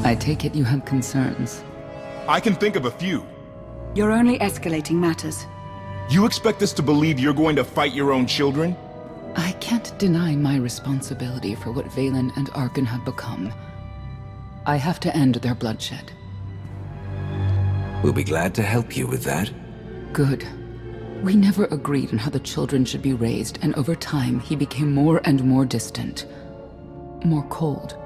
I take it you have concerns. I can think of a few. You're only escalating matters. You expect us to believe you're going to fight your own children? I can't deny my responsibility for what Valen and Arkan have become. I have to end their bloodshed. We'll be glad to help you with that. Good. We never agreed on how the children should be raised, and over time he became more and more distant. More cold.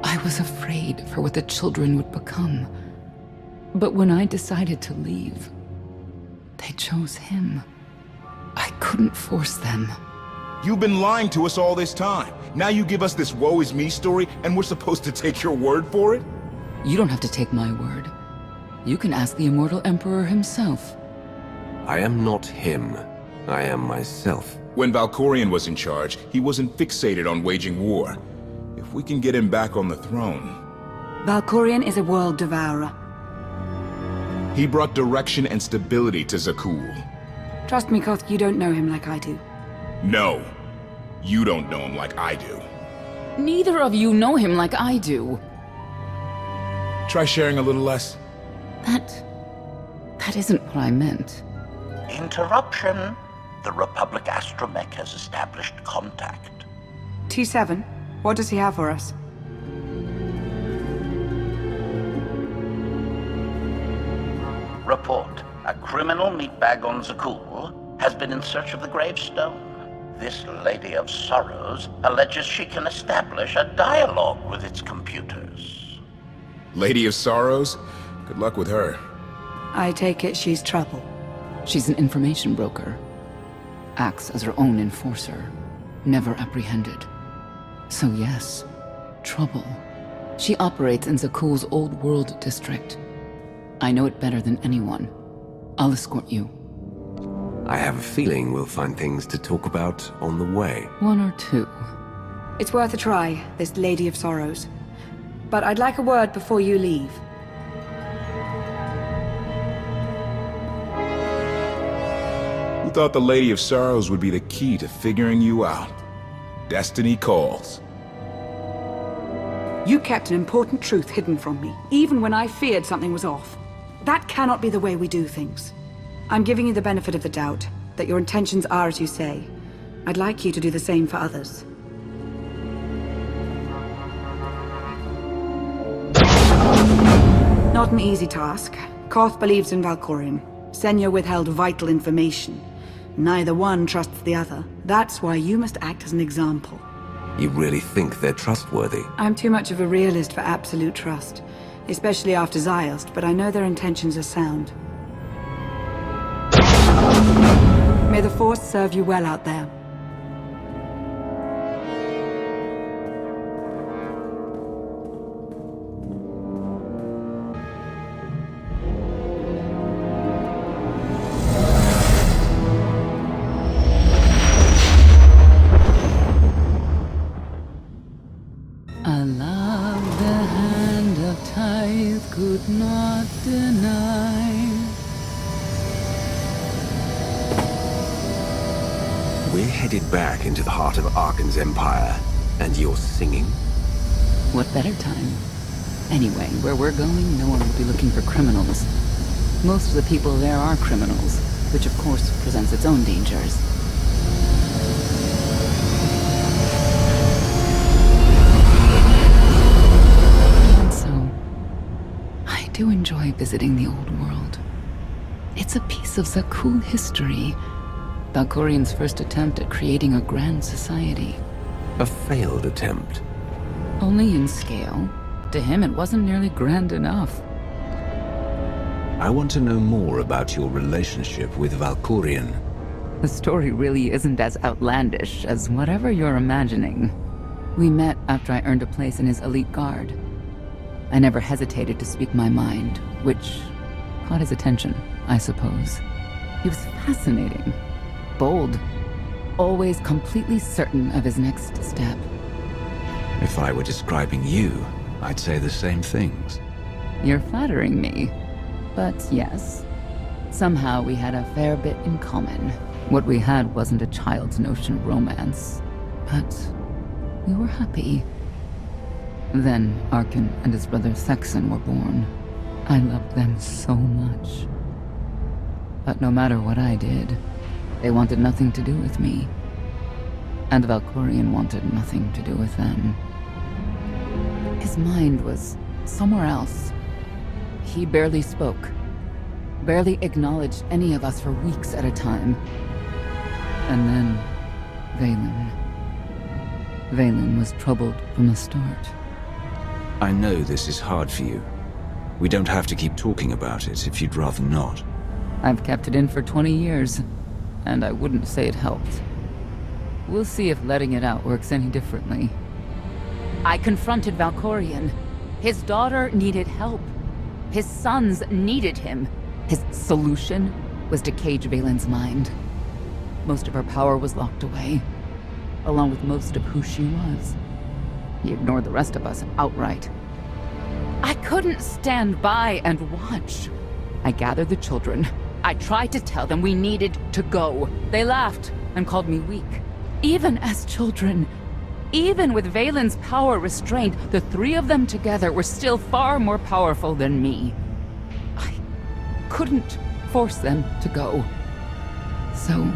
I was afraid for what the children would become. But when I decided to leave, they chose him. I couldn't force them. You've been lying to us all this time. Now you give us this woe is me story, and we're supposed to take your word for it? You don't have to take my word. You can ask the Immortal Emperor himself. I am not him. I am myself. When Valkorion was in charge, he wasn't fixated on waging war. If we can get him back on the throne... Valkorion is a world devourer. He brought direction and stability to Zakul. Trust me, Koth, you don't know him like I do. No. You don't know him like I do. Neither of you know him like I do. Try sharing a little less. That isn't what I meant. Interruption. The Republic astromech has established contact. T7, what does he have for us? Report. A criminal meatbag on Zakul has been in search of the gravestone. This Lady of Sorrows alleges she can establish a dialogue with its computers. Lady of Sorrows? Good luck with her. I take it she's trouble. She's an information broker. Acts as her own enforcer. Never apprehended. So yes, trouble. She operates in Zakul's Old World district. I know it better than anyone. I'll escort you. I have a feeling we'll find things to talk about on the way. One or two. It's worth a try, this Lady of Sorrows. But I'd like a word before you leave. Who thought the Lady of Sorrows would be the key to figuring you out? Destiny calls. You kept an important truth hidden from me, even when I feared something was off. That cannot be the way we do things. I'm giving you the benefit of the doubt, that your intentions are as you say. I'd like you to do the same for others. Not an easy task. Koth believes in Valkorion. Senya withheld vital information. Neither one trusts the other. That's why you must act as an example. You really think they're trustworthy? I'm too much of a realist for absolute trust. Especially after Ziost, but I know their intentions are sound. May the Force serve you well out there. I love the hand of Tithe could not deny. We're headed back into the heart of Arkan's empire, and you're singing? What better time? Anyway, where we're going, no one will be looking for criminals. Most of the people there are criminals, which of course presents its own dangers. And so, I do enjoy visiting the old world. It's a piece of Zakul history. Valkorion's first attempt at creating a grand society. A failed attempt. Only in scale. To him, it wasn't nearly grand enough. I want to know more about your relationship with Valkorion. The story really isn't as outlandish as whatever you're imagining. We met after I earned a place in his elite guard. I never hesitated to speak my mind, which caught his attention, I suppose. He was fascinating. Bold. Always completely certain of his next step. If I were describing you, I'd say the same things. You're flattering me. But yes, somehow we had a fair bit in common. What we had wasn't a child's notion of romance, but we were happy. Then Arkin and his brother Thexan were born. I loved them so much. But no matter what I did, they wanted nothing to do with me. And Valkorion wanted nothing to do with them. His mind was somewhere else. He barely spoke, barely acknowledged any of us for weeks at a time. And then, Valen was troubled from the start. I know this is hard for you. We don't have to keep talking about it if you'd rather not. I've kept it in for 20 years, and I wouldn't say it helped. We'll see if letting it out works any differently. I confronted Valkorion. His daughter needed help. His sons needed him. His solution was to cage Valen's mind. Most of her power was locked away, along with most of who she was. He ignored the rest of us outright. I couldn't stand by and watch. I gathered the children. I tried to tell them we needed to go. They laughed and called me weak. Even as children, even with Valen's power restrained, the three of them together were still far more powerful than me. I couldn't force them to go. So,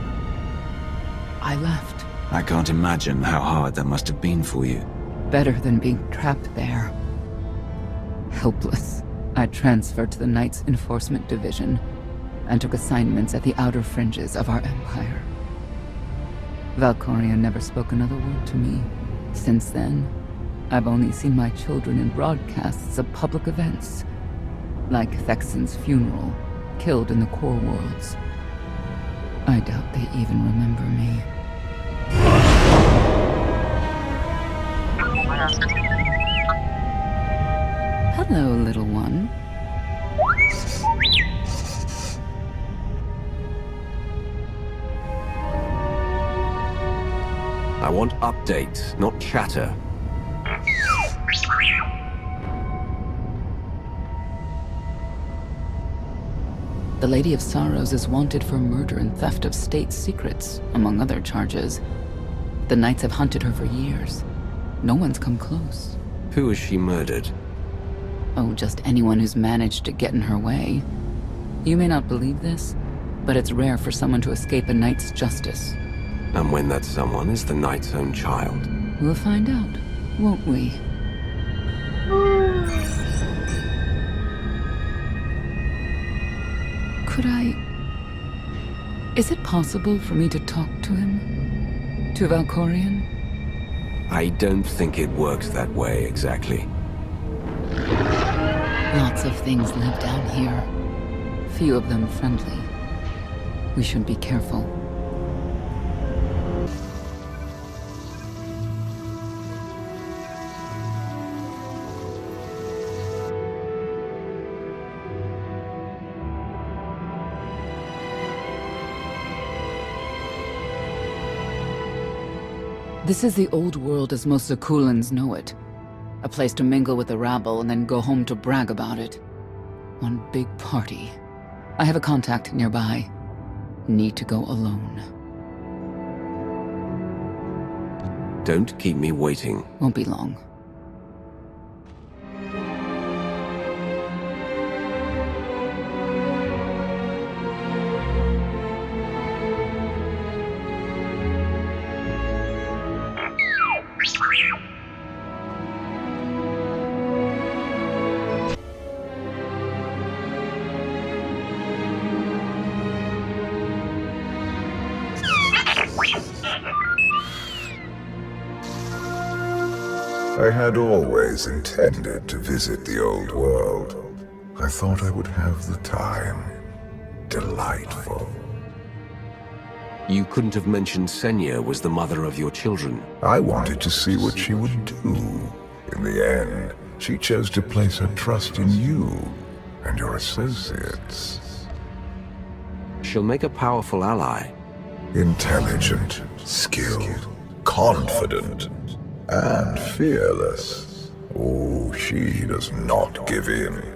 I left. I can't imagine how hard that must have been for you. Better than being trapped there. Helpless, I transferred to the Knights Enforcement Division and took assignments at the outer fringes of our empire. Valkorion never spoke another word to me. Since then, I've only seen my children in broadcasts of public events, like Thexan's funeral, killed in the core worlds. I doubt they even remember me. Hello, little one. I want updates, not chatter. The Lady of Sorrows is wanted for murder and theft of state secrets, among other charges. The Knights have hunted her for years. No one's come close. Who has she murdered? Oh, just anyone who's managed to get in her way. You may not believe this, but it's rare for someone to escape a knight's justice. And when that someone is the knight's own child? We'll find out, won't we? Could I... Is it possible for me to talk to him? To Valkorion? I don't think it works that way, exactly. Lots of things live down here. Few of them friendly. We should be careful. This is the old world as most Zakulans know it. A place to mingle with the rabble and then go home to brag about it. One big party. I have a contact nearby. Need to go alone. Don't keep me waiting. Won't be long. I had always intended to visit the old world. I thought I would have the time. Delightful. You couldn't have mentioned Senya was the mother of your children. I wanted to see what she would do. In the end, she chose to place her trust in you and your associates. She'll make a powerful ally. Intelligent, skilled, confident, and fearless. Oh, she does not give in.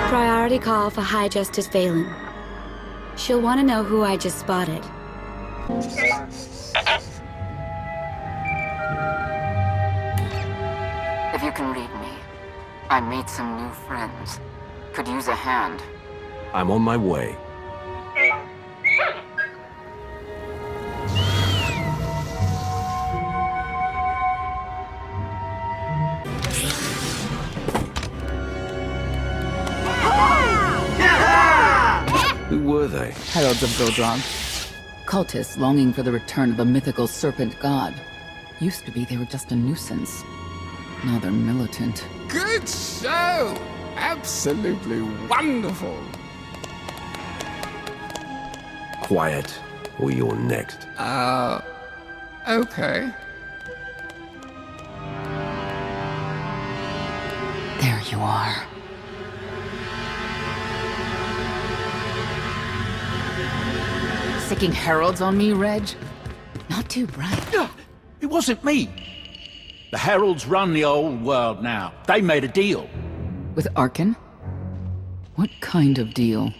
Priority call for High Justice Valen. She'll want to know who I just spotted. If you can read me, I made some new friends. Could use a hand. I'm on my way. Who were they? Heralds of Godrog. Cultists longing for the return of a mythical serpent god. Used to be they were just a nuisance. Now they're militant. Good show! Absolutely wonderful. Quiet, or you're next. Okay. There you are. Sicking heralds on me, Reg? Not too bright. It wasn't me. The Heralds run the old world now. They made a deal. With Arkan? What kind of deal?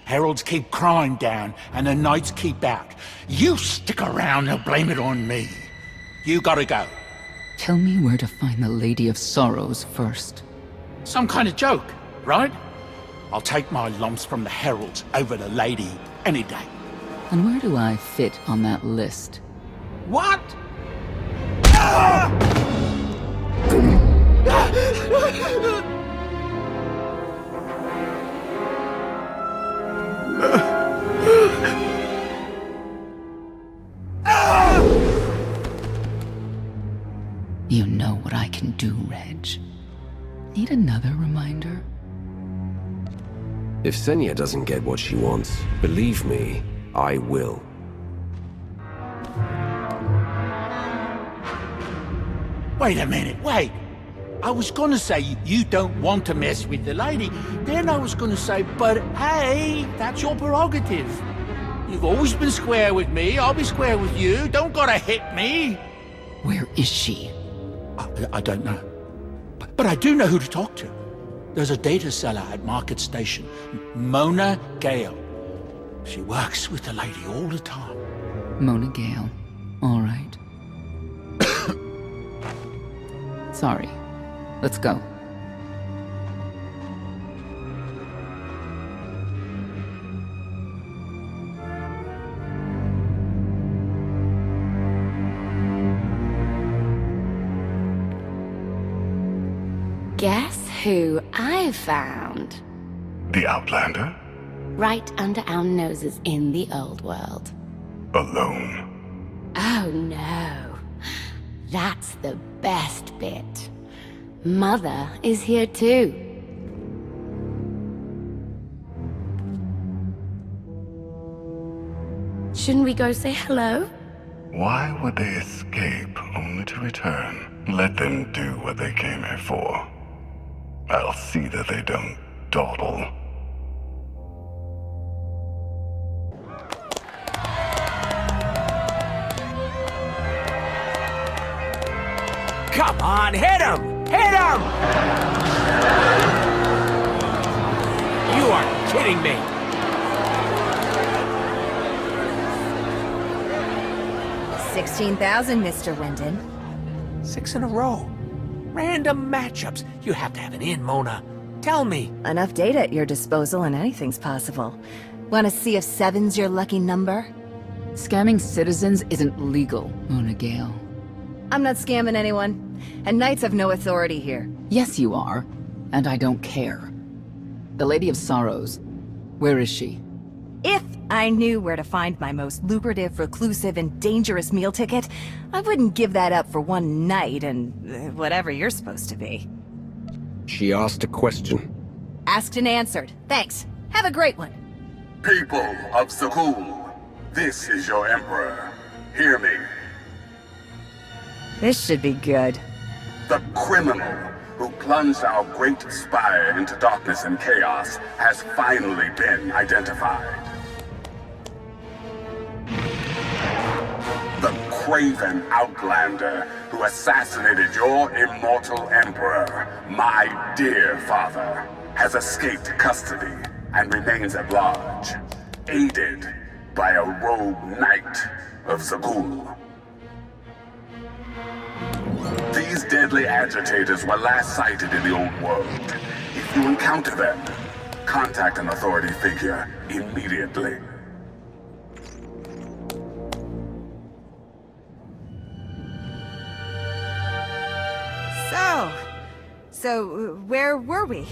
Heralds keep crime down, and the Knights keep out. You stick around and blame it on me. You gotta go. Tell me where to find the Lady of Sorrows first. Some kind of joke, right? I'll take my lumps from the Heralds over the Lady any day. And where do I fit on that list? What? You know what I can do, Reg. Need another reminder? If Senya doesn't get what she wants, believe me, I will. Wait a minute, wait. I was gonna say you don't want to mess with the lady. Then I was gonna say, but hey, that's your prerogative. You've always been square with me, I'll be square with you. Don't gotta hit me. Where is she? I don't know. But I do know who to talk to. There's a data seller at Market Station, Mona Gale. She works with the lady all the time. Mona Gale. All right. Sorry. Let's go. Guess who I found? The Outlander? Right under our noses in the old world. Alone? Oh no. That's the best bit. Mother is here too. Shouldn't we go say hello? Why would they escape only to return? Let them do what they came here for. I'll see that they don't dawdle. Come on, hit him! Hit him! You are kidding me. $16,000, Mr. Wyndon. 6 in a row. Random matchups. You have to have an in, Mona. Tell me. Enough data at your disposal and anything's possible. Want to see if 7's your lucky number? Scamming citizens isn't legal, Mona Gale. I'm not scamming anyone. And Knights have no authority here. Yes, you are. And I don't care. The Lady of Sorrows. Where is she? If I knew where to find my most lucrative, reclusive, and dangerous meal ticket, I wouldn't give that up for one night and whatever you're supposed to be. She asked a question. Asked and answered. Thanks. Have a great one. People of Zakul, this is your Emperor. Hear me. This should be good. The criminal who plunged our great spire into darkness and chaos has finally been identified. The craven outlander who assassinated your immortal emperor, my dear father, has escaped custody and remains at large, aided by a rogue knight of Zakul. These deadly agitators were last sighted in the old world. If you encounter them, contact an authority figure immediately. So, where were we?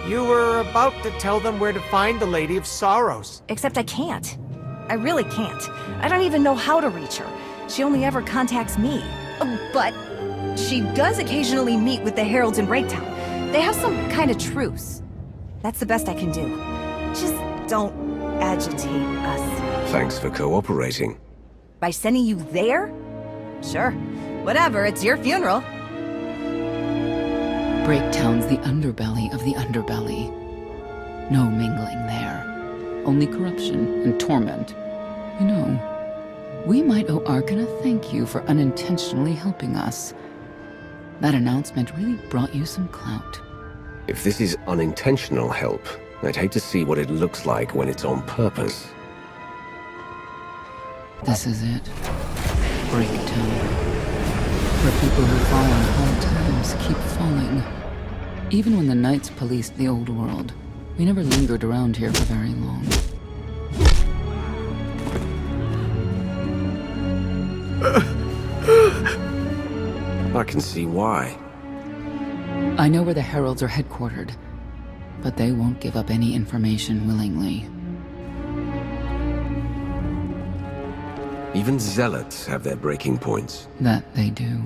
You were about to tell them where to find the Lady of Sorrows. Except I can't. I really can't. I don't even know how to reach her. She only ever contacts me. But she does occasionally meet with the Heralds in Breaktown. They have some kind of truce. That's the best I can do. Just don't agitate us. Thanks for cooperating. By sending you there? Sure. Whatever, it's your funeral. Breaktown's the underbelly of the underbelly. No mingling there. Only corruption and torment. You know, we might owe Arkan a thank you for unintentionally helping us. That announcement really brought you some clout. If this is unintentional help, I'd hate to see what it looks like when it's on purpose. This is it. Breaktown. Where people who fall on hard times keep falling. Even when the Knights policed the old world, we never lingered around here for very long. I can see why. I know where the Heralds are headquartered, but they won't give up any information willingly. Even zealots have their breaking points. That they do.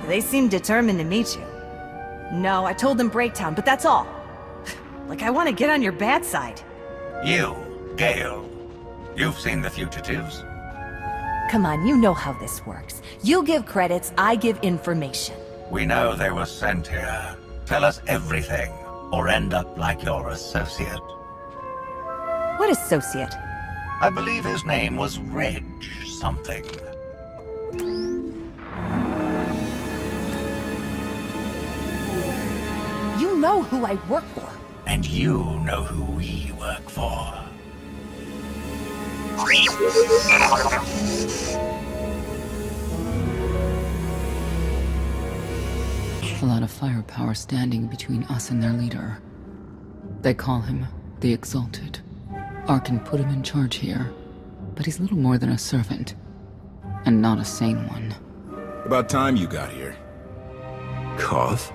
They seem determined to meet you. No, I told them Breaktown, but that's all. Like I want to get on your bad side. You, Gale. You've seen the fugitives. Come on, you know how this works. You give credits, I give information. We know they were sent here. Tell us everything, or end up like your associate. What associate? I believe his name was Reg something. You know who I work for. And you know who we work for. A lot of firepower standing between us and their leader. They call him the Exalted. Arkan put him in charge here, but he's little more than a servant, and not a sane one. About time you got here. Koth?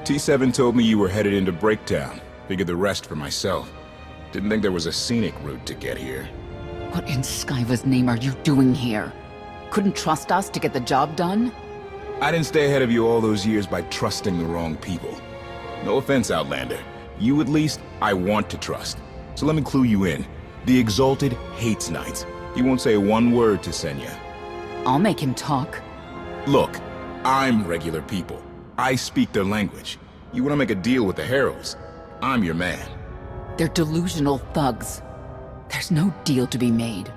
T7 told me you were headed into Breaktown. Figured the rest for myself. Didn't think there was a scenic route to get here. What in Skyva's name are you doing here? Couldn't trust us to get the job done? I didn't stay ahead of you all those years by trusting the wrong people. No offense, Outlander. You at least, I want to trust. So let me clue you in. The Exalted hates Knights. He won't say one word to Senya. I'll make him talk. Look, I'm regular people. I speak their language. You want to make a deal with the Heralds? I'm your man. They're delusional thugs. There's no deal to be made.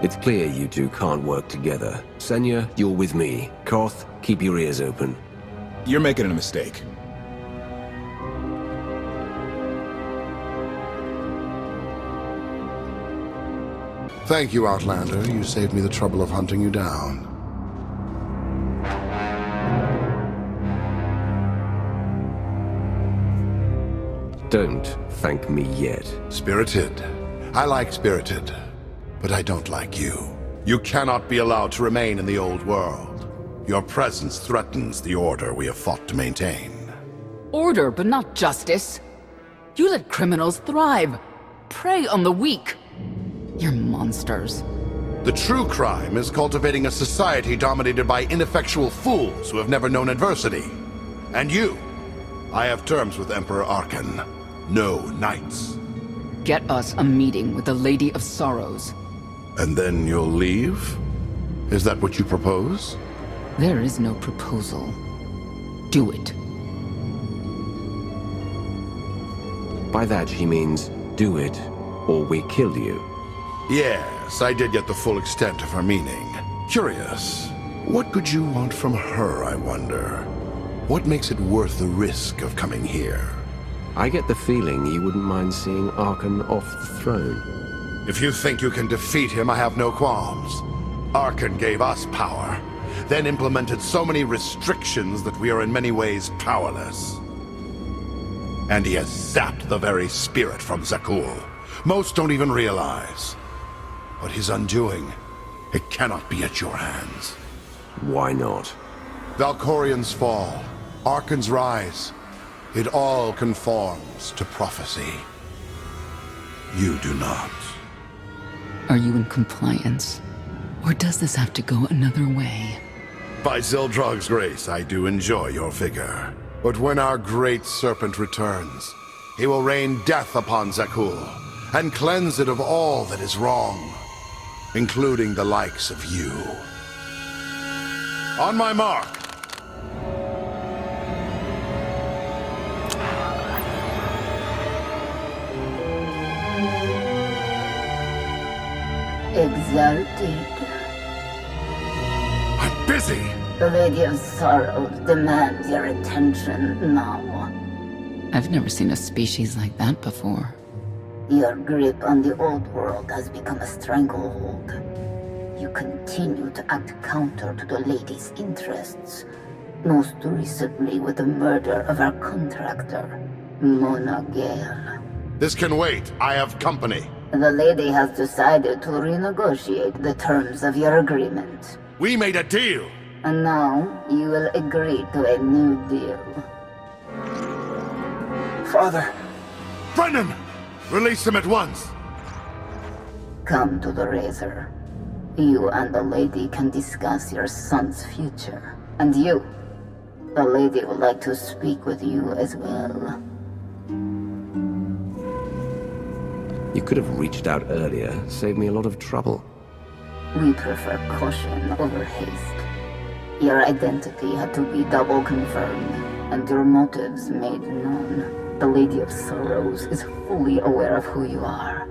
It's clear you two can't work together. Senya, you're with me. Koth, keep your ears open. You're making a mistake. Thank you, Outlander. You saved me the trouble of hunting you down. Don't thank me yet. Spirited. I like Spirited, but I don't like you. You cannot be allowed to remain in the old world. Your presence threatens the order we have fought to maintain. Order, but not justice. You let criminals thrive. Prey on the weak. You're monsters. The true crime is cultivating a society dominated by ineffectual fools who have never known adversity. And you. I have terms with Emperor Arkan. No knights. Get us a meeting with the Lady of Sorrows. And then you'll leave? Is that what you propose? There is no proposal. Do it. By that she means, do it, or we kill you. Yes, I did get the full extent of her meaning. Curious. What could you want from her, I wonder? What makes it worth the risk of coming here? I get the feeling you wouldn't mind seeing Arkan off the throne. If you think you can defeat him, I have no qualms. Arkan gave us power, then implemented so many restrictions that we are in many ways powerless. And he has zapped the very spirit from Zakul. Most don't even realize. But his undoing, it cannot be at your hands. Why not? Valkorian's fall, Arkan's rise, it all conforms to prophecy. You do not. Are you in compliance? Or does this have to go another way? By Zildrog's grace, I do enjoy your vigor. But when our great serpent returns, he will rain death upon Zakul, and cleanse it of all that is wrong, including the likes of you. On my mark! Exalted. I'm busy! The Lady of Sorrows demands your attention now. I've never seen a species like that before. Your grip on the old world has become a stranglehold. You continue to act counter to the Lady's interests, most recently with the murder of our contractor, Mona Gale. This can wait. I have company. The Lady has decided to renegotiate the terms of your agreement. We made a deal! And now, you will agree to a new deal. Father! Brennan! Release him at once! Come to the Razor. You and the Lady can discuss your son's future. And you, the Lady would like to speak with you as well. You could have reached out earlier, saved me a lot of trouble. We prefer caution over haste. Your identity had to be double confirmed, and your motives made known. The Lady of Sorrows is fully aware of who you are.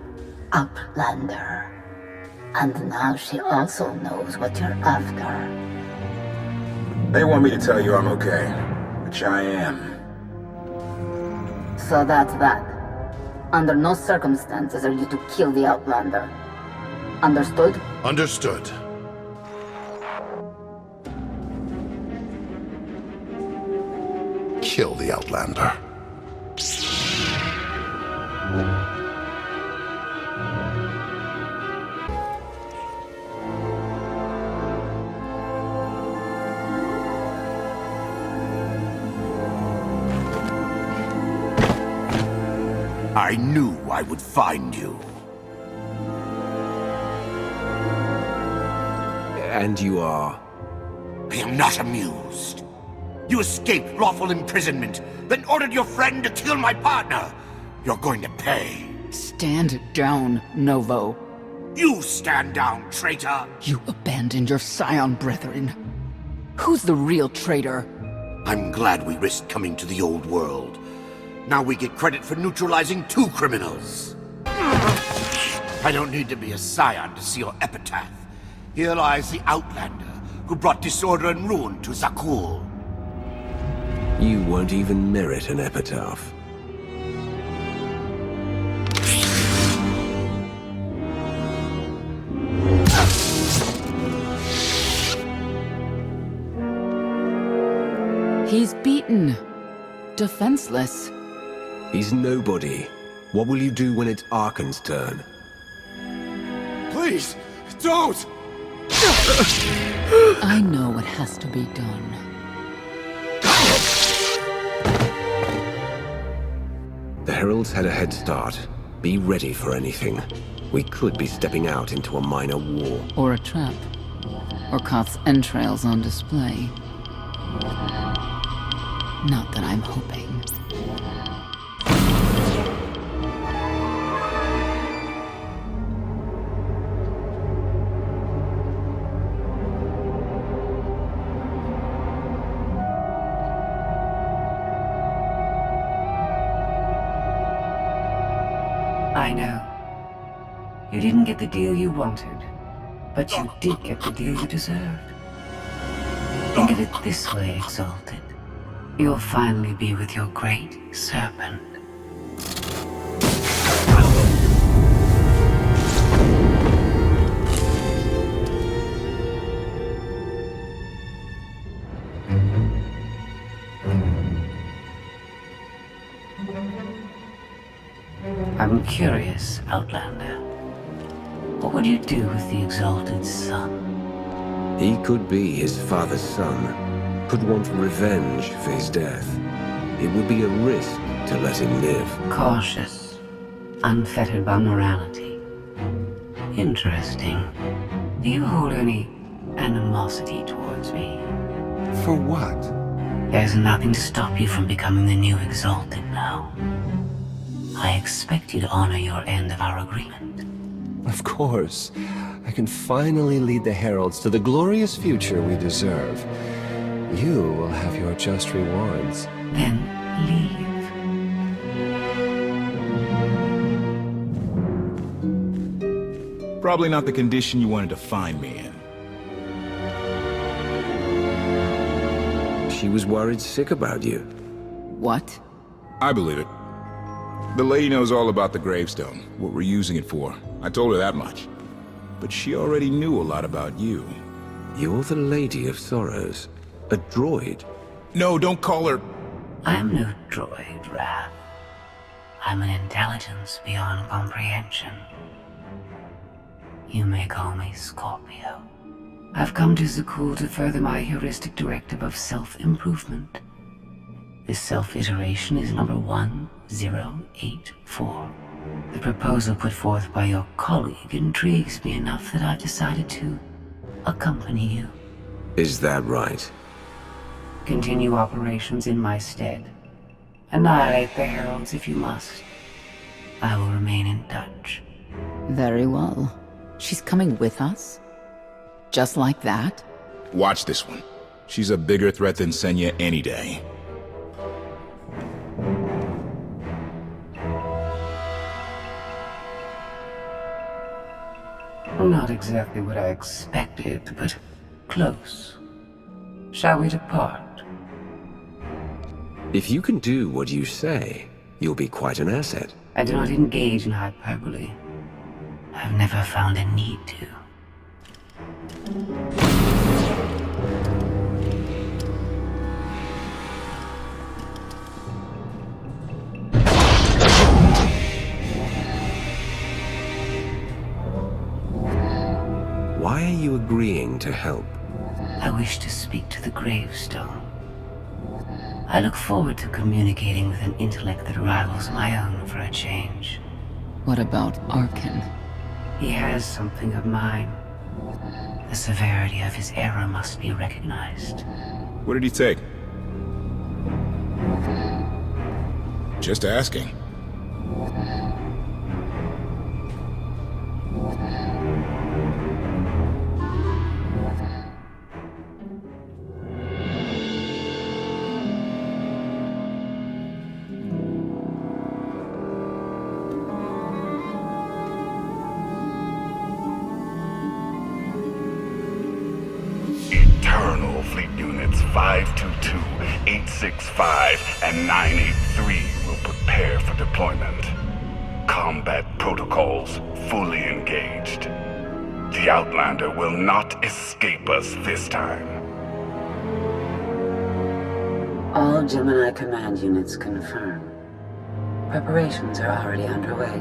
Outlander. And now she also knows what you're after. They want me to tell you I'm okay, which I am. So that's that. Under no circumstances are you to kill the Outlander. Understood? Understood. Kill the Outlander. I knew I would find you. And you are? I am not amused. You escaped lawful imprisonment, then ordered your friend to kill my partner. You're going to pay. Stand down, Novo. You stand down, traitor! You abandoned your scion brethren. Who's the real traitor? I'm glad we risked coming to the old world. Now we get credit for neutralizing 2 criminals. I don't need to be a scion to see your epitaph. Here lies the Outlander, who brought disorder and ruin to Zakul. You won't even merit an epitaph. He's beaten. Defenseless. He's nobody. What will you do when it's Arkan's turn? Please, don't! I know what has to be done. The Heralds had a head start. Be ready for anything. We could be stepping out into a minor war. Or a trap. Or Koth's entrails on display. Not that I'm hoping. I know. You didn't get the deal you wanted, but you did get the deal you deserved. Think of it this way, Exalted. You'll finally be with your great serpent. I'm curious, Outlander. What would you do with the Exalted Son? He could be his father's son. Could want revenge for his death. It would be a risk to let him live. Cautious, unfettered by morality. Interesting. Do you hold any animosity towards me? For what? There's nothing to stop you from becoming the new Exalted now. I expect you to honor your end of our agreement. Of course. I can finally lead the Heralds to the glorious future we deserve. You will have your just rewards. Then leave. Probably not the condition you wanted to find me in. She was worried sick about you. What? I believe it. The lady knows all about the gravestone, what we're using it for. I told her that much. But she already knew a lot about you. You're the Lady of Sorrows. A droid. No, don't call her... I'm no droid, Wrath. I'm an intelligence beyond comprehension. You may call me Scorpio. I've come to Zakul to further my heuristic directive of self-improvement. This self-iteration is number 1084. The proposal put forth by your colleague intrigues me enough that I've decided to accompany you. Is that right? Continue operations in my stead. Annihilate the Heralds if you must. I will remain in touch. Very well. She's coming with us? Just like that? Watch this one. She's a bigger threat than Senya any day. Not exactly what I expected, but close. Shall we depart? If you can do what you say, you'll be quite an asset. I do not engage in hyperbole. I've never found a need to. Why are you agreeing to help? I wish to speak to the gravestone. I look forward to communicating with an intellect that rivals my own for a change. What about Arkin? He has something of mine. The severity of his error must be recognized. What did he take? Just asking. Eternal Fleet Units 522, 865, and 983 will prepare for deployment. Combat protocols fully engaged. The Outlander will not escape us this time. All Gemini command units confirm. Preparations are already underway.